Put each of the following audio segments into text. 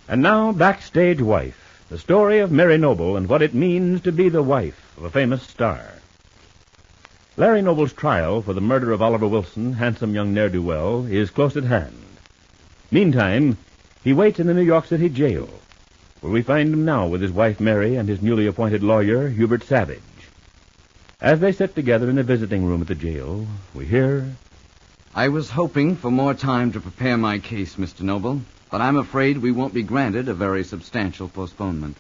And now, Backstage Wife, the story of Mary Noble and what it means to be the wife of a famous star. Larry Noble's trial for the murder of Oliver Wilson, handsome young ne'er-do-well, is close at hand. Meantime, he waits in the New York City jail, where we find him now with his wife Mary and his newly appointed lawyer, Hubert Savage. As they sit together in the visiting room at the jail, we hear... I was hoping for more time to prepare my case, Mr. Noble, but I'm afraid we won't be granted a very substantial postponement.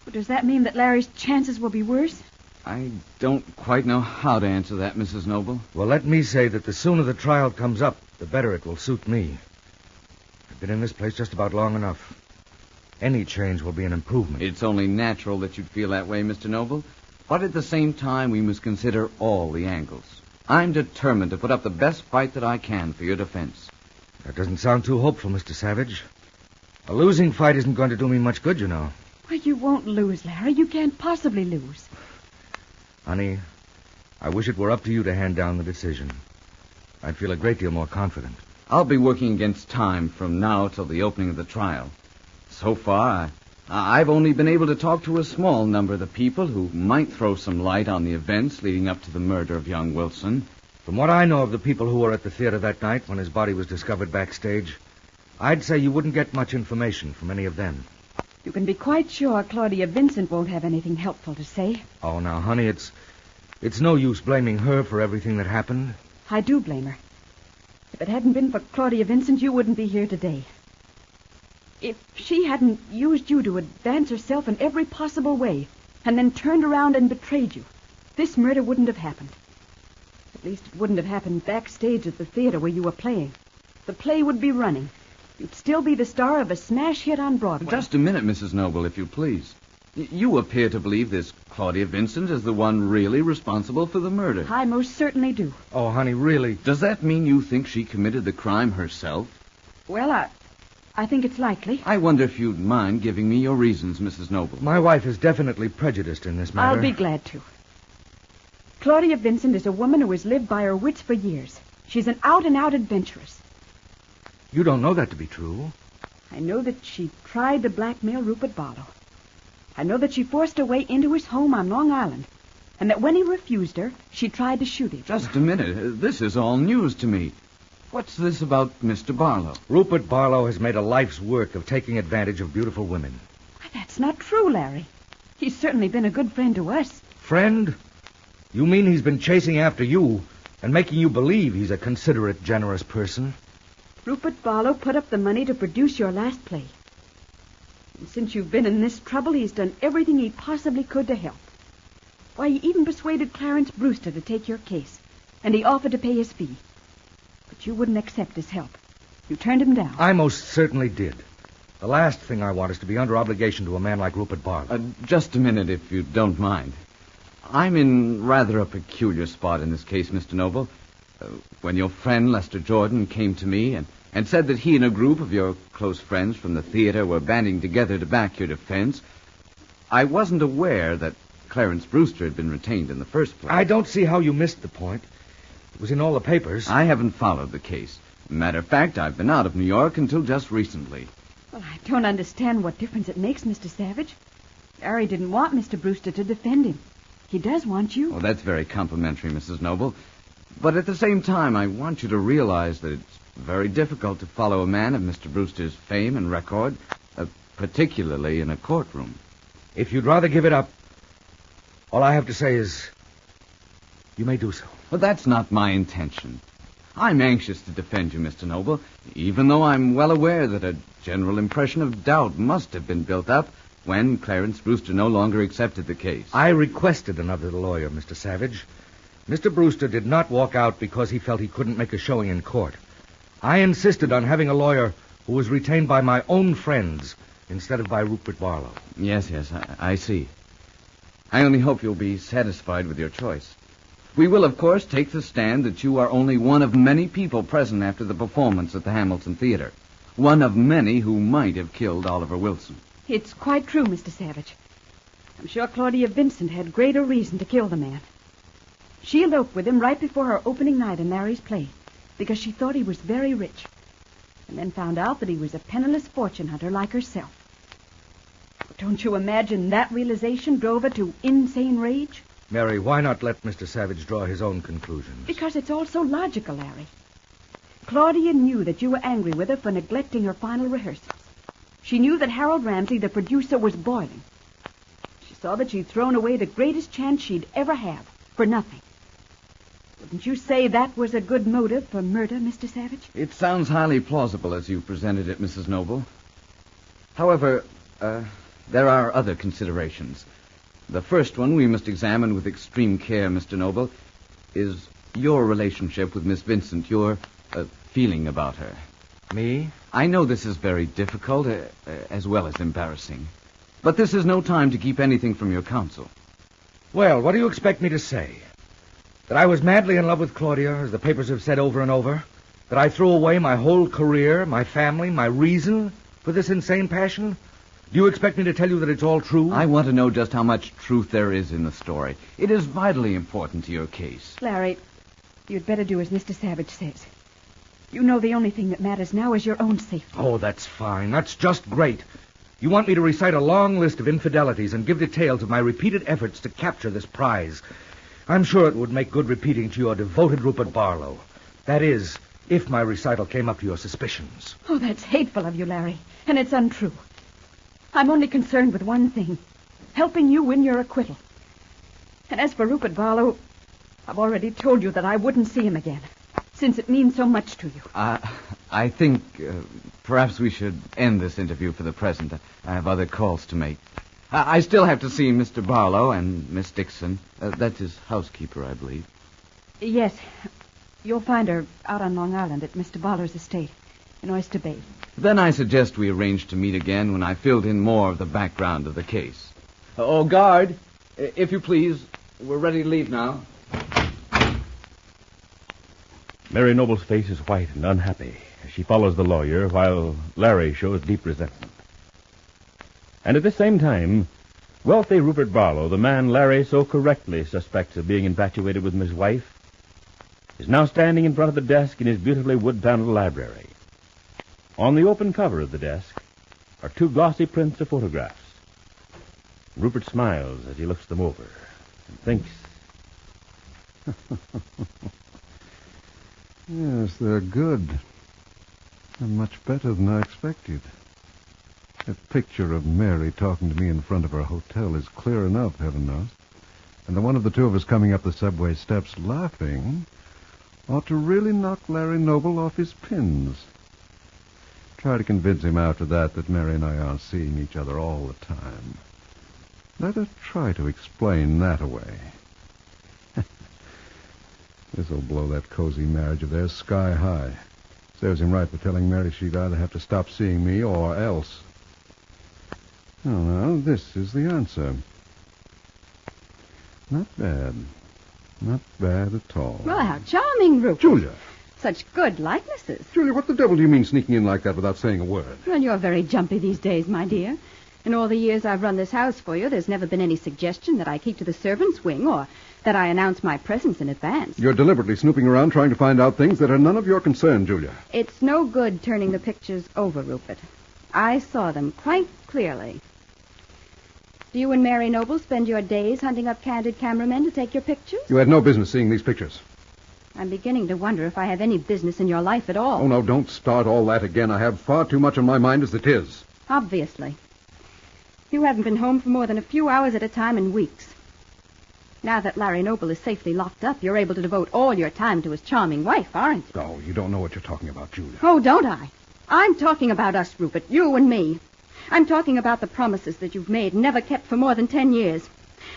Well, does that mean that Larry's chances will be worse? I don't quite know how to answer that, Mrs. Noble. Well, let me say that the sooner the trial comes up, the better it will suit me. I've been in this place just about long enough. Any change will be an improvement. It's only natural that you'd feel that way, Mr. Noble. But at the same time, we must consider all the angles. I'm determined to put up the best fight that I can for your defense. That doesn't sound too hopeful, Mr. Savage. A losing fight isn't going to do me much good, you know. Well, you won't lose, Larry. You can't possibly lose. Honey, I wish it were up to you to hand down the decision. I'd feel a great deal more confident. I'll be working against time from now till the opening of the trial. So far, I've only been able to talk to a small number of the people who might throw some light on the events leading up to the murder of young Wilson. From what I know of the people who were at the theater that night when his body was discovered backstage, I'd say you wouldn't get much information from any of them. You can be quite sure Claudia Vincent won't have anything helpful to say. Oh, now, honey, it's no use blaming her for everything that happened. I do blame her. If it hadn't been for Claudia Vincent, you wouldn't be here today. If she hadn't used you to advance herself in every possible way and then turned around and betrayed you, this murder wouldn't have happened. At least it wouldn't have happened backstage at the theater where you were playing. The play would be running. You'd still be the star of a smash hit on Broadway. Just a minute, Mrs. Noble, if you please. You appear to believe this Claudia Vincent is the one really responsible for the murder. I most certainly do. Oh, honey, really? Does that mean you think she committed the crime herself? Well, I think it's likely. I wonder if you'd mind giving me your reasons, Mrs. Noble. My wife is definitely prejudiced in this matter. I'll be glad to. Claudia Vincent is a woman who has lived by her wits for years. She's an out-and-out adventuress. You don't know that to be true. I know that she tried to blackmail Rupert Barlow. I know that she forced her way into his home on Long Island, and that when he refused her, she tried to shoot him. Just a minute. This is all news to me. What's this about Mr. Barlow? Rupert Barlow has made a life's work of taking advantage of beautiful women. That's not true, Larry. He's certainly been a good friend to us. Friend? You mean he's been chasing after you and making you believe he's a considerate, generous person? Rupert Barlow put up the money to produce your last play. And since you've been in this trouble, he's done everything he possibly could to help. Why, he even persuaded Clarence Brewster to take your case, and he offered to pay his fee. But you wouldn't accept his help. You turned him down. I most certainly did. The last thing I want is to be under obligation to a man like Rupert Barlow. Just a minute, if you don't mind. I'm in rather a peculiar spot in this case, Mr. Noble. When your friend Lester Jordan came to me and said that he and a group of your close friends from the theater were banding together to back your defense, I wasn't aware that Clarence Brewster had been retained in the first place. I don't see how you missed the point. It was in all the papers. I haven't followed the case. Matter of fact, I've been out of New York until just recently. Well, I don't understand what difference it makes, Mr. Savage. Larry didn't want Mr. Brewster to defend him. He does want you. Oh, that's very complimentary, Mrs. Noble. But at the same time, I want you to realize that it's very difficult to follow a man of Mr. Brewster's fame and record, particularly in a courtroom. If you'd rather give it up, all I have to say is you may do so. But that's not my intention. I'm anxious to defend you, Mr. Noble, even though I'm well aware that a general impression of doubt must have been built up when Clarence Brewster no longer accepted the case. I requested another lawyer, Mr. Savage. Mr. Brewster did not walk out because he felt he couldn't make a showing in court. I insisted on having a lawyer who was retained by my own friends instead of by Rupert Barlow. Yes, I see. I only hope you'll be satisfied with your choice. We will, of course, take the stand that you are only one of many people present after the performance at the Hamilton Theater. One of many who might have killed Oliver Wilson. It's quite true, Mr. Savage. I'm sure Claudia Vincent had greater reason to kill the man. She eloped with him right before her opening night in Larry's play because she thought he was very rich, and then found out that he was a penniless fortune hunter like herself. Don't you imagine that realization drove her to insane rage? Mary, why not let Mr. Savage draw his own conclusions? Because it's all so logical, Larry. Claudia knew that you were angry with her for neglecting her final rehearsals. She knew that Harold Ramsey, the producer, was boiling. She saw that she'd thrown away the greatest chance she'd ever have for nothing. Wouldn't you say that was a good motive for murder, Mr. Savage? It sounds highly plausible as you presented it, Mrs. Noble. However, there are other considerations. The first one we must examine with extreme care, Mr. Noble, is your relationship with Miss Vincent, your feeling about her. Me? I know this is very difficult, as well as embarrassing. But this is no time to keep anything from your counsel. Well, what do you expect me to say? That I was madly in love with Claudia, as the papers have said over and over? That I threw away my whole career, my family, my reason for this insane passion? Do you expect me to tell you that it's all true? I want to know just how much truth there is in the story. It is vitally important to your case. Larry, you'd better do as Mr. Savage says. You know the only thing that matters now is your own safety. Oh, that's fine. That's just great. You want me to recite a long list of infidelities and give details of my repeated efforts to capture this prize. I'm sure it would make good repeating to your devoted Rupert Barlow. That is, if my recital came up to your suspicions. Oh, that's hateful of you, Larry, and it's untrue. I'm only concerned with one thing, helping you win your acquittal. And as for Rupert Barlow, I've already told you that I wouldn't see him again, since it means so much to you. I think perhaps we should end this interview for the present. I have other calls to make. I still have to see Mr. Barlow and Miss Dixon. That's his housekeeper, I believe. Yes. You'll find her out on Long Island at Mr. Barlow's estate in Oyster Bay. Then I suggest we arrange to meet again when I filled in more of the background of the case. Oh, guard, if you please, we're ready to leave now. Mary Noble's face is white and unhappy as she follows the lawyer while Larry shows deep resentment. And at the same time, wealthy Rupert Barlow, the man Larry so correctly suspects of being infatuated with his wife, is now standing in front of the desk in his beautifully wood-paneled library. On the open cover of the desk are two glossy prints of photographs. Rupert smiles as he looks them over and thinks, Yes, they're good. They're much better than I expected. That picture of Mary talking to me in front of her hotel is clear enough, heaven knows. And the one of the two of us coming up the subway steps laughing ought to really knock Larry Noble off his pins. Try to convince him after that Mary and I aren't seeing each other all the time. Let her try to explain that away. This'll blow that cozy marriage of theirs sky high. Serves him right for telling Mary she'd either have to stop seeing me or else. Oh, now, this is the answer. Not bad. Not bad at all. Well, how charming, Rupert. Julia! Such good likenesses. Julia, what the devil do you mean sneaking in like that without saying a word? Well, you're very jumpy these days, my dear. In all the years I've run this house for you, there's never been any suggestion that I keep to the servants' wing or that I announce my presence in advance. You're deliberately snooping around trying to find out things that are none of your concern, Julia. It's no good turning the pictures over, Rupert. I saw them quite clearly. Do you and Mary Noble spend your days hunting up candid cameramen to take your pictures? You had no business seeing these pictures. I'm beginning to wonder if I have any business in your life at all. Oh, no, don't start all that again. I have far too much on my mind as it is. Obviously. You haven't been home for more than a few hours at a time in weeks. Now that Larry Noble is safely locked up, you're able to devote all your time to his charming wife, aren't you? Oh, you don't know what you're talking about, Julia. Oh, don't I? I'm talking about us, Rupert, you and me. I'm talking about the promises that you've made and never kept for more than 10 years.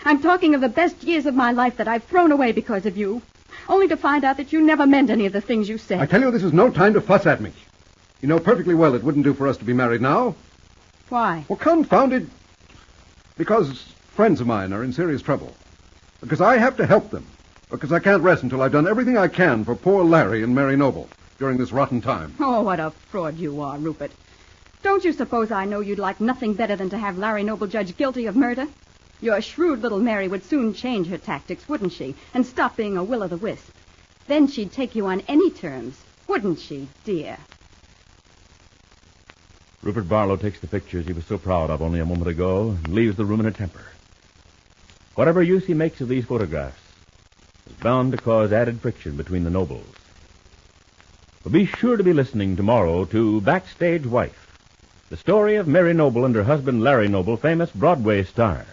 I'm talking of the best years of my life that I've thrown away because of you, only to find out that you never meant any of the things you said. I tell you, this is no time to fuss at me. You know perfectly well it wouldn't do for us to be married now. Why? Well, confounded. Because friends of mine are in serious trouble. Because I have to help them. Because I can't rest until I've done everything I can for poor Larry and Mary Noble during this rotten time. Oh, what a fraud you are, Rupert. Don't you suppose I know you'd like nothing better than to have Larry Noble judged guilty of murder? Your shrewd little Mary would soon change her tactics, wouldn't she? And stop being a will-o'-the-wisp. Then she'd take you on any terms, wouldn't she, dear? Rupert Barlow takes the pictures he was so proud of only a moment ago and leaves the room in a temper. Whatever use he makes of these photographs is bound to cause added friction between the Nobles. But be sure to be listening tomorrow to Backstage Wife, the story of Mary Noble and her husband Larry Noble, famous Broadway star.